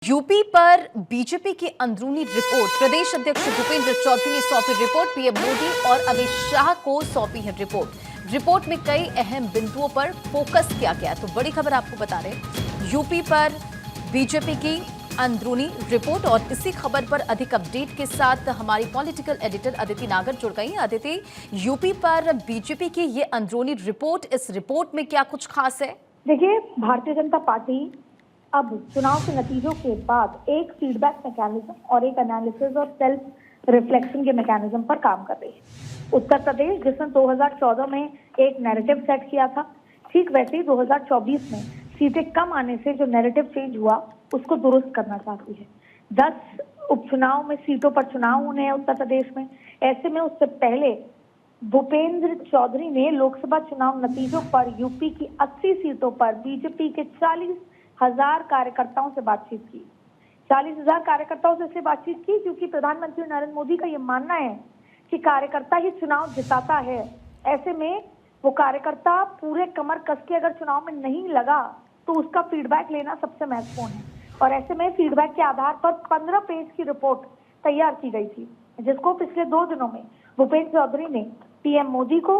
UP पर BJP की अंदरूनी रिपोर्ट प्रदेश अध्यक्ष भूपेंद्र चौधरी ने सौंपी रिपोर्ट। पीएम मोदी और अमित शाह को सौंपी है रिपोर्ट में कई अहम बिंदुओं पर फोकस किया गया। तो बड़ी खबर आपको बता रहे यूपी पर बीजेपी की अंदरूनी रिपोर्ट, और इसी खबर पर अधिक अपडेट के साथ हमारी पॉलिटिकल एडिटर अदिति नागर जुड़ गई। अदिति, यूपी पर बीजेपी की ये अंदरूनी रिपोर्ट, इस रिपोर्ट में क्या कुछ खास है? देखिए, भारतीय जनता पार्टी अब चुनाव के नतीजों के बाद एक फीडबैक मैकेनिज्म और एक एनालिसिस और सेल्फ रिफ्लेक्शन के मैकेनिज्म पर काम कर रही है। उत्तर प्रदेश जिसने 2014 में एक नैरेटिव सेट किया था, ठीक वैसे ही 2024 में सीटें कम आने से जो नैरेटिव चेंज हुआ उसको दुरुस्त करना चाहती है। 10 उपचुनाव में सीटों पर चुनाव होने हैं उत्तर प्रदेश में। ऐसे में उससे पहले भूपेंद्र चौधरी ने लोकसभा चुनाव नतीजों पर यूपी की 80 सीटों पर बीजेपी के 40,000 कार्यकर्ताओं से बातचीत की। 40,000 कार्यकर्ताओं से इसलिए बातचीत की क्योंकि प्रधानमंत्री नरेंद्र मोदी का ये मानना है कि कार्यकर्ता ही चुनाव जिताता है। ऐसे में वो कार्यकर्ता पूरे कमर कस के अगर चुनाव में नहीं लगा तो उसका फीडबैक लेना सबसे महत्वपूर्ण है। और ऐसे में फीडबैक के आधार पर 15 पेज की रिपोर्ट तैयार की गई थी, जिसको पिछले 2 दिनों में भूपेंद्र चौधरी ने पीएम मोदी को,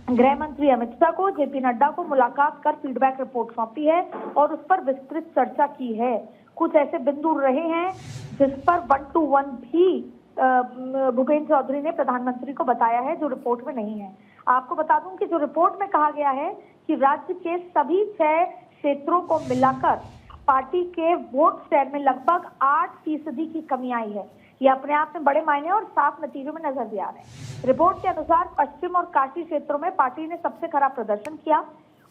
गृह मंत्री अमित शाह को, जेपी नड्डा को मुलाकात कर फीडबैक रिपोर्ट सौंपी है और उस पर विस्तृत चर्चा की है। कुछ ऐसे बिंदु रहे हैं जिस पर 1 to 1 भी भूपेंद्र चौधरी ने प्रधानमंत्री को बताया है, जो रिपोर्ट में नहीं है। आपको बता दूं कि जो रिपोर्ट में कहा गया है कि राज्य के सभी 6 क्षेत्रों को मिलाकर पार्टी के वोट शेयर में लगभग 8% की कमी आई है। ये अपने आप में बड़े मायने और साफ नतीजों में नजर भी आ रहे हैं। रिपोर्ट के अनुसार पश्चिम और काशी क्षेत्रों में पार्टी ने सबसे खराब प्रदर्शन किया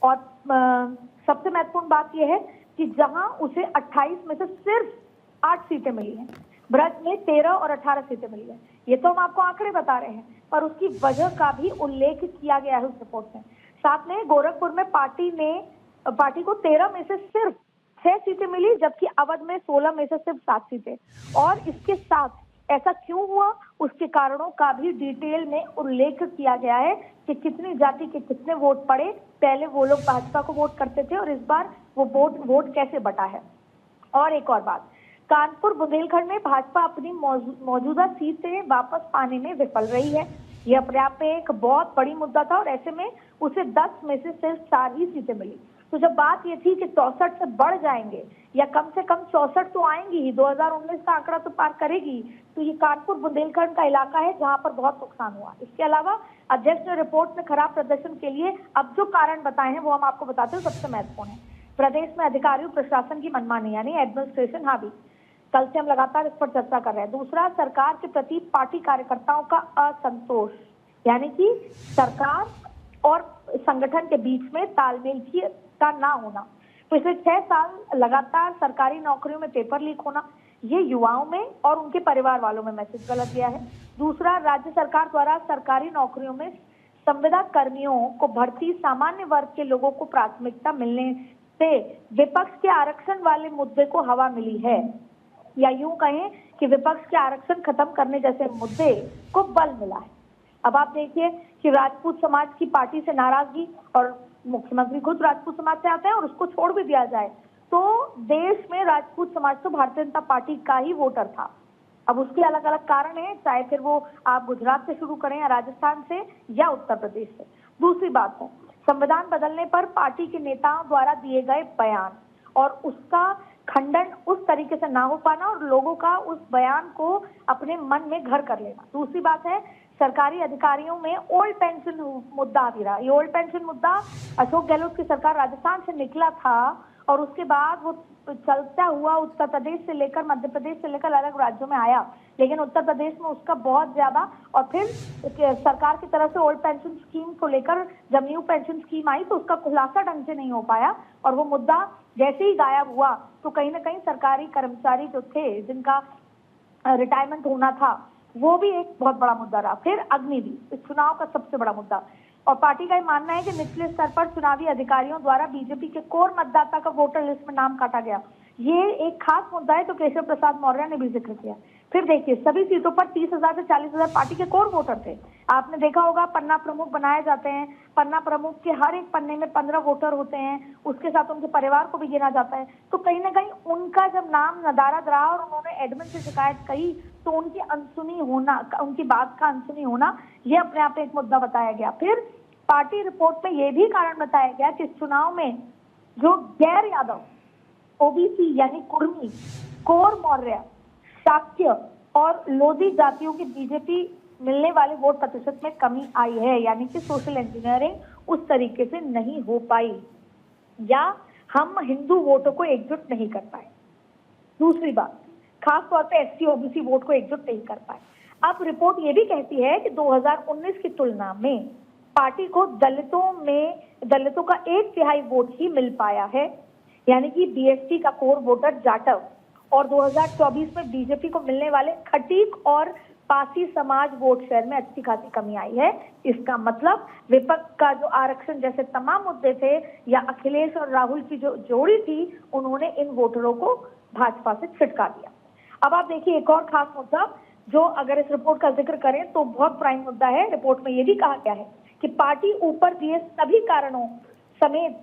और सबसे महत्वपूर्ण बात यह है कि जहां उसे 28 में से सिर्फ 8 सीटें मिली हैं, ब्रज में 13 और 18 सीटें मिली हैं। ये तो हम आपको आंकड़े बता रहे हैं, पर उसकी वजह का भी उल्लेख किया गया है उस रिपोर्ट में। साथ में गोरखपुर में पार्टी को 13 में से सिर्फ 6 सीटें मिली, जबकि अवध में 16 में से सिर्फ 7 सीटें। और इसके साथ ऐसा क्यों हुआ, उसके कारणों का भी डिटेल में उल्लेख किया गया है कि कितनी जाति के कितने वोट पड़े। पहले वो लोग भाजपा को वोट करते थे और इस बार वो वोट कैसे बटा है। और एक और बात, कानपुर बुंदेलखंड में भाजपा अपनी मौजूदा सीटें वापस पाने में विफल रही है। ये अपने आप में एक बहुत बड़ी मुद्दा था और ऐसे में उसे 10 में से सिर्फ 4 ही सीटें मिली। तो जब बात ये थी कि 64 से बढ़ जाएंगे या कम से कम 64 तो आएंगी ही, 2019 का आंकड़ा तो पार करेगी, तो ये कानपुर बुंदेलखंड का इलाका है जहां पर बहुत नुकसान हुआ। इसके अलावा अध्यक्ष ने रिपोर्ट में खराब प्रदर्शन के लिए अब जो कारण बताए हैं वो हम आपको बताते हैं। सबसे महत्वपूर्ण है, प्रदेश में अधिकारियों प्रशासन की मनमानी यानी एडमिनिस्ट्रेशन हावी। कल से हम लगातार इस पर चर्चा कर रहे हैं। दूसरा, सरकार के प्रति पार्टी कार्यकर्ताओं का असंतोष, यानी कि सरकार और संगठन के बीच में तालमेल का ना होना। पिछले 6 साल लगातार सरकारी नौकरियों में पेपर लीक होना, ये युवाओं में और उनके परिवार वालों में मैसेज गलत गया है। दूसरा, राज्य सरकार द्वारा सरकारी नौकरियों में संविदा कर्मियों को भर्ती सामान्य वर्ग के लोगों को प्राथमिकता मिलने से विपक्ष के आरक्षण वाले मुद्दे को हवा मिली है, या यूं कहें कि विपक्ष के आरक्षण खत्म करने जैसे मुद्दे को बल मिला है। अब आप देखिए कि राजपूत समाज की पार्टी से नाराजगी, और मुख्यमंत्री खुद राजपूत समाज से आते हैं, और उसको छोड़ भी दिया जाए तो देश में राजपूत समाज तो भारतीय जनता पार्टी का ही वोटर था। अब उसके अलग अलग कारण हैं, चाहे फिर वो आप गुजरात से शुरू करें या राजस्थान से या उत्तर प्रदेश से। दूसरी बात है, संविधान बदलने पर पार्टी के नेताओं द्वारा दिए गए बयान और उसका खंडन उस तरीके से ना हो पाना और लोगों का उस बयान को अपने मन में घर कर लेना। दूसरी बात है, सरकारी अधिकारियों में ओल्ड पेंशन मुद्दा भी रहा। ये ओल्ड पेंशन मुद्दा अशोक गहलोत की सरकार राजस्थान से निकला था और उसके बाद वो चलता हुआ उत्तर प्रदेश से लेकर मध्य प्रदेश से लेकर अलग राज्यों में आया, लेकिन उत्तर प्रदेश में उसका बहुत ज्यादा, और फिर सरकार की तरफ से ओल्ड पेंशन स्कीम को लेकर जब न्यू पेंशन स्कीम आई तो उसका खुलासा ढंग से नहीं हो पाया और वो मुद्दा जैसे ही गायब हुआ तो कहीं ना कहीं सरकारी कर्मचारी जो थे जिनका रिटायरमेंट होना था वो भी एक बहुत बड़ा मुद्दा रहा। फिर अग्निवीर, इस चुनाव का सबसे बड़ा मुद्दा, और पार्टी का ये मानना है कि निचले स्तर पर चुनावी अधिकारियों द्वारा बीजेपी के कोर मतदाता का वोटर लिस्ट में नाम काटा गया। ये एक खास मुद्दा है तो केशव प्रसाद मौर्य ने भी जिक्र किया। फिर देखिए सभी सीटों पर 30,000 से 40,000 पार्टी के कोर वोटर थे। आपने देखा होगा पन्ना प्रमुख बनाए जाते हैं, पन्ना प्रमुख के हर एक पन्ने में 15 वोटर होते हैं, उसके साथ उनके परिवार को भी गिना जाता है। तो कहीं ना कहीं उनका जब नाम नदारद रहा और उन्होंने एडमिन से शिकायत कही तो उनकी अनसुनी होना, उनकी बात का अनसुनी होना, ये अपने आप में एक मुद्दा बताया गया। फिर पार्टी रिपोर्ट में यह भी कारण बताया गया कि इस चुनाव में जो गैर यादव, ओबीसी यानी कुर्मी, कोर मौर्य, शाक्य और लोधी जातियों की बीजेपी मिलने वाले वोट प्रतिशत में कमी आई है, यानी कि सोशल इंजीनियरिंग उस तरीके से नहीं हो पाई या हम हिंदू वोटों को एकजुट नहीं कर पाए। दूसरी बात, खास तौर पे एससी ओबीसी वोट को एकजुट नहीं कर पाए। अब रिपोर्ट ये भी कहती है कि 2019 की तुलना में पार्टी को दलितों का 1/3 वोट ही मिल पाया है, यानी कि बीएसटी का कोर वोटर जाटव, और 2024 में बीजेपी को मिलने वाले खटीक और पासी समाज वोट शेयर में अच्छी खासी कमी आई है। इसका मतलब विपक्ष का जो आरक्षण जैसे तमाम मुद्दे थे या अखिलेश और राहुल की जो जोड़ी थी, उन्होंने इन वोटरों को भाजपा से छिटका दिया। अब आप देखिए एक और खास मुद्दा जो अगर इस रिपोर्ट का जिक्र करें तो बहुत प्राइम मुद्दा है। रिपोर्ट में यह भी कहा गया है कि पार्टी ऊपर दिए सभी कारणों समेत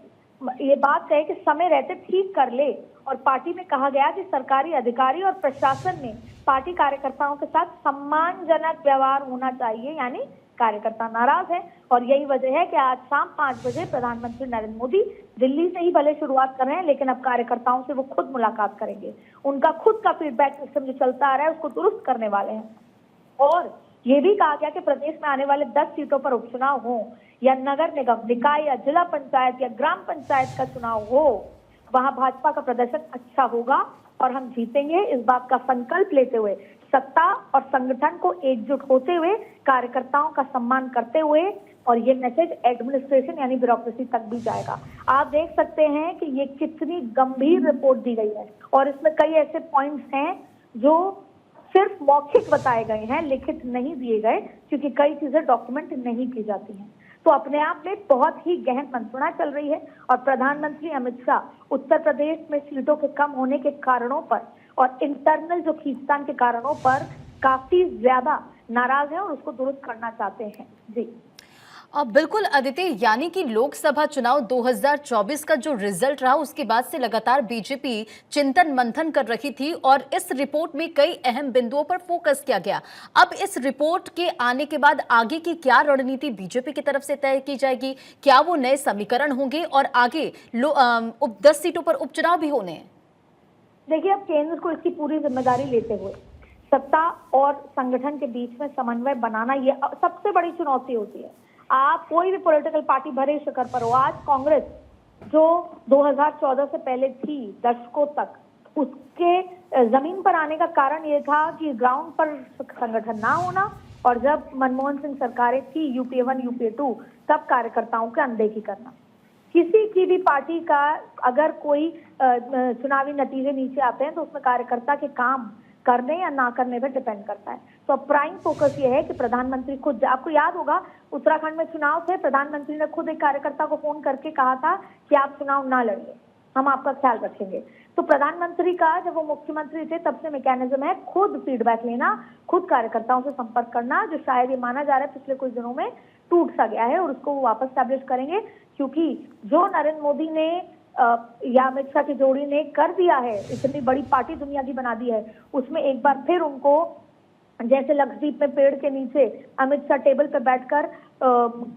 ये बात कहे कि समय रहते ठीक कर ले, और पार्टी में कहा गया कि सरकारी अधिकारी और प्रशासन में पार्टी कार्यकर्ताओं के साथ सम्मानजनक व्यवहार होना चाहिए, यानी कार्यकर्ता नाराज है। और यही वजह है कि आज शाम 5 बजे प्रधानमंत्री नरेंद्र मोदी दिल्ली से ही भले शुरुआत कर रहे हैं, लेकिन अब कार्यकर्ताओं से वो खुद मुलाकात करेंगे। उनका खुद का फीडबैक सिस्टम जो चलता आ रहा है उसको दुरुस्त करने वाले हैं। और ये भी कहा गया कि प्रदेश में आने वाले 10 सीटों पर उपचुनाव हो या नगर निगम, निकाय या जिला पंचायत या ग्राम पंचायत का चुनाव हो, वहां भाजपा का प्रदर्शन अच्छा होगा और हम जीतेंगे। इस बात का संकल्प लेते हुए, सत्ता और संगठन को एकजुट होते हुए, कार्यकर्ताओं का सम्मान करते हुए, और ये मैसेज एडमिनिस्ट्रेशन यानी ब्यूरोक्रेसी तक भी जाएगा। आप देख सकते हैं कि ये कितनी गंभीर रिपोर्ट दी गई है और इसमें कई ऐसे पॉइंट्स हैं जो सिर्फ मौखिक बताए गए हैं, लिखित नहीं दिए गए, क्योंकि कई चीजें डॉक्यूमेंट नहीं की जाती हैं। तो अपने आप में बहुत ही गहन मंत्रणा चल रही है और प्रधानमंत्री अमित शाह उत्तर प्रदेश में सीटों के कम होने के कारणों पर और इंटरनल जो खींचतान के कारणों पर काफी ज्यादा नाराज हैं और उसको दुरुस्त करना चाहते हैं। जी बिल्कुल अदिति, यानी कि लोकसभा चुनाव 2024 का जो रिजल्ट रहा उसके बाद से लगातार बीजेपी चिंतन मंथन कर रही थी और इस रिपोर्ट में कई अहम बिंदुओं पर फोकस किया गया। अब इस रिपोर्ट के आने के बाद आगे की क्या रणनीति बीजेपी की तरफ से तय की जाएगी? क्या वो नए समीकरण होंगे और आगे 10 सीटों पर उपचुनाव भी होने हैं? देखिए, अब केंद्र को इसकी पूरी जिम्मेदारी लेते हुए सत्ता और संगठन के बीच में समन्वय बनाना ये सबसे बड़ी चुनौती होती है। आप कोई भी पॉलिटिकल पार्टी भरे शिखर पर हो, आज कांग्रेस जो 2014 से पहले थी दशकों तक, उसके जमीन पर आने का कारण ये था कि ग्राउंड पर संगठन ना होना, और जब मनमोहन सिंह सरकारें थी यूपीए 1 यूपीए 2 तब कार्यकर्ताओं की अनदेखी करना। किसी की भी पार्टी का अगर कोई चुनावी नतीजे नीचे आते हैं तो उसमें कार्यकर्ता के काम करने या ना करने पर डिपेंड करता है। तो अब प्राइम फोकस ये है कि प्रधानमंत्री खुद, आपको याद होगा उत्तराखंड में चुनाव थे, प्रधानमंत्री ने खुद एक कार्यकर्ता को फोन करके कहा था कि आप चुनाव ना लड़िए, हम आपका ख्याल रखेंगे। तो प्रधानमंत्री का जब वो मुख्यमंत्री थे तब से मैकेनिज्म है खुद फीडबैक लेना, खुद कार्यकर्ताओं से संपर्क करना, जो शायद ये माना जा रहा है पिछले कुछ दिनों में टूट सा गया है और उसको वो वापस स्टैब्लिश करेंगे, क्योंकि जो नरेंद्र मोदी ने या अमित शाह की जोड़ी ने कर दिया है, इतनी बड़ी पार्टी दुनिया की बना दी है, उसमें एक बार फिर उनको जैसे लक्षद्वीप में पेड़ के नीचे अमित शाह टेबल पर बैठकर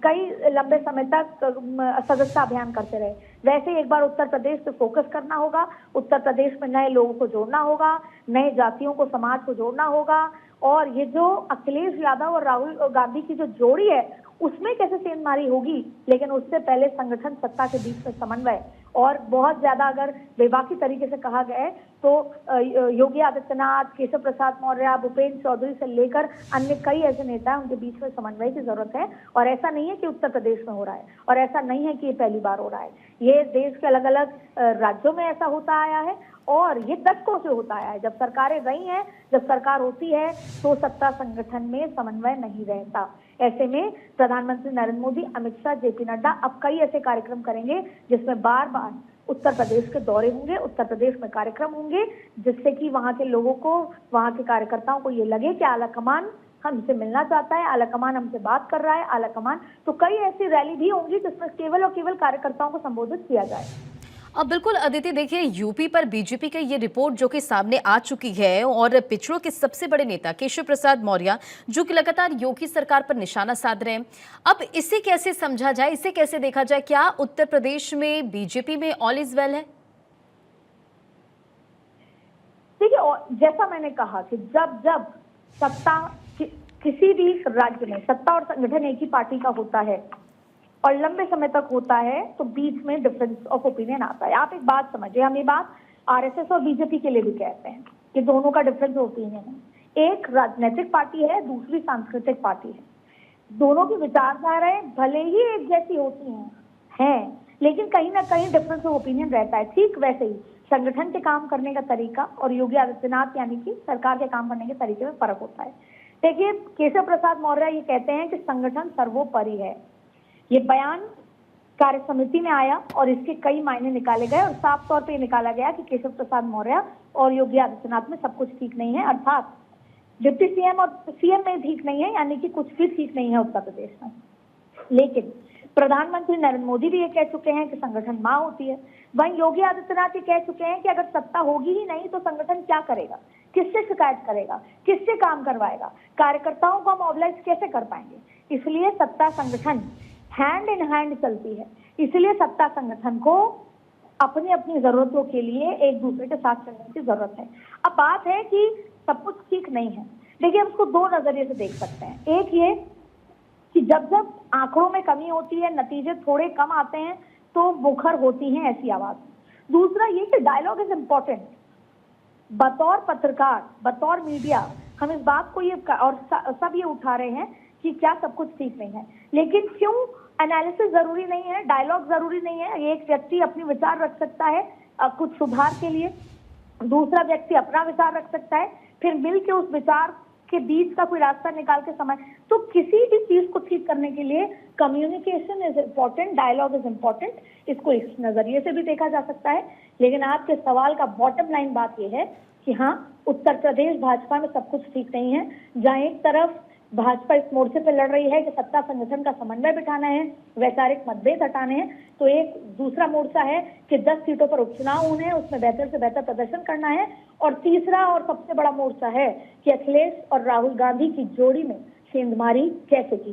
कई लंबे समय तक सदस्यता अभियान करते रहे, वैसे एक बार उत्तर प्रदेश पे फोकस करना होगा। उत्तर प्रदेश में नए लोगों को जोड़ना होगा, नए जातियों को, समाज को जोड़ना होगा, और ये जो अखिलेश यादव और राहुल गांधी की जो जोड़ी है उसमें कैसे सेंधमारी होगी, लेकिन उससे पहले संगठन सत्ता के बीच में समन्वय, और बहुत ज्यादा अगर बेबाकी तरीके से कहा गया है तो योगी आदित्यनाथ, केशव प्रसाद मौर्य, भूपेंद्र चौधरी से लेकर अन्य कई ऐसे नेता हैं, उनके बीच में समन्वय की जरूरत है। और ऐसा नहीं है कि उत्तर प्रदेश में हो रहा है, और ऐसा नहीं है कि ये पहली बार हो रहा है, ये देश के अलग अलग राज्यों में ऐसा होता आया है और ये दशकों से होता आया है। जब सरकारें रही हैं, जब सरकार होती है तो सत्ता संगठन में समन्वय नहीं रहता। ऐसे में प्रधानमंत्री नरेंद्र मोदी, अमित शाह, जेपी नड्डा अब कई ऐसे कार्यक्रम करेंगे जिसमें बार बार उत्तर प्रदेश के दौरे होंगे, उत्तर प्रदेश में कार्यक्रम होंगे, जिससे कि वहां के लोगों को, वहां के कार्यकर्ताओं को ये लगे कि आला कमान हमसे मिलना चाहता है, आला कमान हमसे बात कर रहा है, आला कमान। तो कई ऐसी रैली भी होंगी जिसमें केवल और केवल कार्यकर्ताओं को संबोधित किया जाए। अब बिल्कुल अदिति, देखिए यूपी पर बीजेपी की ये रिपोर्ट जो कि सामने आ चुकी है और पिछड़ों के सबसे बड़े नेता केशव प्रसाद मौर्य जो कि लगातार योगी सरकार पर निशाना साध रहे हैं, अब इसे कैसे समझा जाए, इसे कैसे देखा जाए? क्या उत्तर प्रदेश में बीजेपी में ऑल इज वेल है? देखिए, जैसा मैंने कहा कि जब जब सत्ता किसी भी राज्य में सत्ता और संगठन एक ही पार्टी का होता है और लंबे समय तक होता है तो बीच में डिफरेंस ऑफ ओपिनियन आता है। आप एक बात समझिए, हम ये बात आरएसएस और बीजेपी के लिए भी कहते हैं कि दोनों का डिफरेंस ऑफ ओपिनियन है। एक राजनीतिक पार्टी है, दूसरी सांस्कृतिक पार्टी है। दोनों की विचारधाराएं भले ही एक जैसी होती हैं, लेकिन कहीं ना कहीं डिफरेंस ऑफ ओपिनियन रहता है। ठीक वैसे ही संगठन के काम करने का तरीका और योगी आदित्यनाथ यानी कि सरकार के काम करने के तरीके में फर्क होता है। देखिए, केशव प्रसाद मौर्य ये कहते हैं कि संगठन सर्वोपरि है। ये बयान कार्य समिति में आया और इसके कई मायने निकाले गए और साफ तौर पे निकाला गया कि केशव प्रसाद मौर्य और योगी आदित्यनाथ में सब कुछ ठीक नहीं है, अर्थात डिप्टी सीएम और सीएम में ठीक नहीं है, यानी कि कुछ भी ठीक नहीं है उत्तर प्रदेश में। लेकिन प्रधानमंत्री नरेंद्र मोदी भी ये कह चुके हैं कि संगठन मां होती है। वहीं योगी आदित्यनाथ ये कह चुके हैं कि अगर सत्ता होगी ही नहीं तो संगठन क्या करेगा, किससे शिकायत करेगा, किससे काम करवाएगा, कार्यकर्ताओं को मोबिलाइज कैसे कर पाएंगे। इसलिए सत्ता संगठन हैंड इन हैंड चलती है। इसलिए सत्ता संगठन को अपनी अपनी जरूरतों के लिए एक दूसरे के साथ चलने की जरूरत है। अब बात है कि सब कुछ ठीक नहीं है। देखिए, हम उसको दो नजरिए से देख सकते हैं। एक ये कि जब जब आंकड़ों में कमी होती है, नतीजे थोड़े कम आते हैं तो मुखर होती हैं ऐसी आवाज। दूसरा ये कि डायलॉग इज इम्पोर्टेंट। बतौर पत्रकार, बतौर मीडिया, हम इस बात को ये और सब ये उठा रहे हैं कि क्या सब कुछ ठीक नहीं है, लेकिन क्यों एनालिसिस जरूरी नहीं है, डायलॉग जरूरी नहीं है। एक व्यक्ति अपनी विचार रख सकता है कुछ सुधार के लिए, दूसरा व्यक्ति अपना विचार रख सकता है, फिर मिल के उस विचार के बीच का कोई रास्ता निकाल के समय। तो किसी भी चीज को ठीक करने के लिए communication is important, dialogue is important. इसको इस नजरिए से भी देखा जा सकता है। लेकिन आपके सवाल का बॉटम लाइन बात यह है कि हाँ, उत्तर प्रदेश भाजपा में सब कुछ ठीक नहीं है। जहाँ एक तरफ भाजपा इस मोर्चे पर लड़ रही है कि सत्ता संगठन का समन्वय बिठाना है, वैचारिक मतभेद हटाने हैं, तो एक दूसरा मोर्चा है कि 10 सीटों पर उपचुनाव होने हैं, उसमें बेहतर से बेहतर प्रदर्शन करना है। और तीसरा और सबसे बड़ा मोर्चा है कि अखिलेश और राहुल गांधी की जोड़ी में सेंधमारी कैसे की